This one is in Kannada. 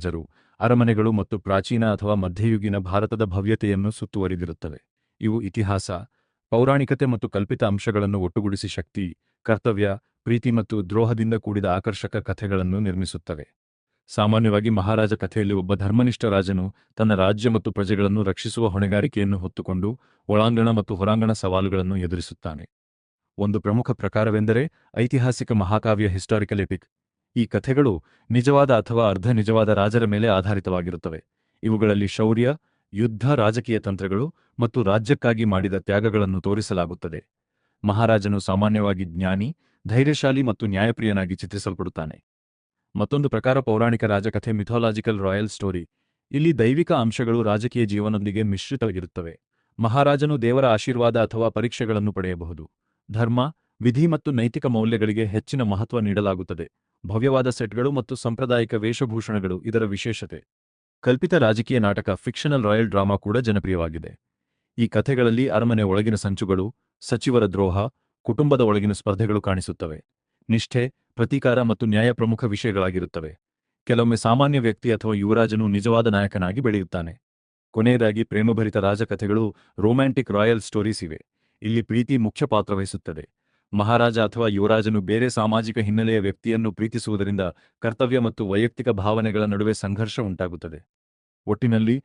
ಜರು ಅರಮನೆಗಳು ಮತ್ತು ಪ್ರಾಚೀನ ಅಥವಾ ಮಧ್ಯಯುಗೀನ ಭಾರತದ ಭವ್ಯತೆಯನ್ನು ಸುತ್ತುವರಿದಿರುತ್ತವೆ. ಇವು ಇತಿಹಾಸ, ಪೌರಾಣಿಕತೆ ಮತ್ತು ಕಲ್ಪಿತ ಅಂಶಗಳನ್ನು ಒಟ್ಟುಗೂಡಿಸಿ ಶಕ್ತಿ, ಕರ್ತವ್ಯ, ಪ್ರೀತಿ ಮತ್ತು ದ್ರೋಹದಿಂದ ಕೂಡಿದ ಆಕರ್ಷಕ ಕಥೆಗಳನ್ನು ನಿರ್ಮಿಸುತ್ತವೆ. ಸಾಮಾನ್ಯವಾಗಿ ಮಹಾರಾಜ ಕಥೆಯಲ್ಲಿ ಒಬ್ಬ ಧರ್ಮನಿಷ್ಠ ರಾಜನು ತನ್ನ ರಾಜ್ಯ ಮತ್ತು ಪ್ರಜೆಗಳನ್ನು ರಕ್ಷಿಸುವ ಹೊಣೆಗಾರಿಕೆಯನ್ನು ಹೊತ್ತುಕೊಂಡು ಒಳಾಂಗಣ ಮತ್ತು ಹೊರಾಂಗಣ ಸವಾಲುಗಳನ್ನು ಎದುರಿಸುತ್ತಾನೆ. ಒಂದು ಪ್ರಮುಖ ಪ್ರಕಾರವೆಂದರೆ ಐತಿಹಾಸಿಕ ಮಹಾಕಾವ್ಯ ಹಿಸ್ಟಾರಿಕಲ್ ಎಪಿಕ್. ಈ ಕಥೆಗಳು ನಿಜವಾದ ಅಥವಾ ಅರ್ಧ ನಿಜವಾದ ರಾಜರ ಮೇಲೆ ಆಧಾರಿತವಾಗಿರುತ್ತವೆ. ಇವುಗಳಲ್ಲಿ ಶೌರ್ಯ, ಯುದ್ಧ, ರಾಜಕೀಯ ತಂತ್ರಗಳು ಮತ್ತು ರಾಜ್ಯಕ್ಕಾಗಿ ಮಾಡಿದ ತ್ಯಾಗಗಳನ್ನು ತೋರಿಸಲಾಗುತ್ತದೆ. ಮಹಾರಾಜನು ಸಾಮಾನ್ಯವಾಗಿ ಜ್ಞಾನಿ, ಧೈರ್ಯಶಾಲಿ ಮತ್ತು ನ್ಯಾಯಪ್ರಿಯನಾಗಿ ಚಿತ್ರಿಸಲ್ಪಡುತ್ತಾನೆ. ಮತ್ತೊಂದು ಪ್ರಕಾರ ಪೌರಾಣಿಕ ರಾಜಕಥೆ ಮಿಥಾಲಾಜಿಕಲ್ ರಾಯಲ್ ಸ್ಟೋರಿ. ಇಲ್ಲಿ ದೈವಿಕ ಅಂಶಗಳು ರಾಜಕೀಯ ಜೀವನದೊಂದಿಗೆ ಮಿಶ್ರಿತವಾಗಿರುತ್ತವೆ. ಮಹಾರಾಜನು ದೇವರ ಆಶೀರ್ವಾದ ಅಥವಾ ಪರೀಕ್ಷೆಗಳನ್ನು ಪಡೆಯಬಹುದು. ಧರ್ಮ, ವಿಧಿ ಮತ್ತು ನೈತಿಕ ಮೌಲ್ಯಗಳಿಗೆ ಹೆಚ್ಚಿನ ಮಹತ್ವ ನೀಡಲಾಗುತ್ತದೆ. ಭವ್ಯವಾದ ಸೆಟ್ಗಳು ಮತ್ತು ಸಾಂಪ್ರದಾಯಿಕ ವೇಷಭೂಷಣಗಳು ಇದರ ವಿಶೇಷತೆ. ಕಲ್ಪಿತ ರಾಜಕೀಯ ನಾಟಕ ಫಿಕ್ಷನಲ್ ರಾಯಲ್ ಡ್ರಾಮಾ ಕೂಡ ಜನಪ್ರಿಯವಾಗಿದೆ. ಈ ಕಥೆಗಳಲ್ಲಿ ಅರಮನೆ ಒಳಗಿನ ಸಂಚುಗಳು, ಸಚಿವರ ದ್ರೋಹ, ಕುಟುಂಬದ ಒಳಗಿನ ಸ್ಪರ್ಧೆಗಳು ಕಾಣಿಸುತ್ತವೆ. ನಿಷ್ಠೆ, ಪ್ರತೀಕಾರ ಮತ್ತು ನ್ಯಾಯ ಪ್ರಮುಖ ವಿಷಯಗಳಾಗಿರುತ್ತವೆ. ಕೆಲವೊಮ್ಮೆ ಸಾಮಾನ್ಯ ವ್ಯಕ್ತಿ ಅಥವಾ ಯುವರಾಜನು ನಿಜವಾದ ನಾಯಕನಾಗಿ ಬೆಳೆಯುತ್ತಾನೆ. ಕೊನೆಯದಾಗಿ ಪ್ರೇಮಭರಿತ ರಾಜಕಥೆಗಳು ರೊಮ್ಯಾಂಟಿಕ್ ರಾಯಲ್ ಸ್ಟೋರೀಸ್ ಇವೆ. ಇಲ್ಲಿ ಪ್ರೀತಿ ಮುಖ್ಯ ಪಾತ್ರ ವಹಿಸುತ್ತದೆ. ಮಹಾರಾಜ ಅಥವಾ ಯುವರಾಜನು ಬೇರೆ ಸಾಮಾಜಿಕ ಹಿನ್ನೆಲೆಯ ವ್ಯಕ್ತಿಯನ್ನು ಪ್ರೀತಿಸುವುದರಿಂದ ಕರ್ತವ್ಯ ಮತ್ತು ವೈಯಕ್ತಿಕ ಭಾವನೆಗಳ ನಡುವೆ ಸಂಘರ್ಷ ಉಂಟಾಗುತ್ತದೆ. ಒಟ್ಟಿನಲ್ಲಿ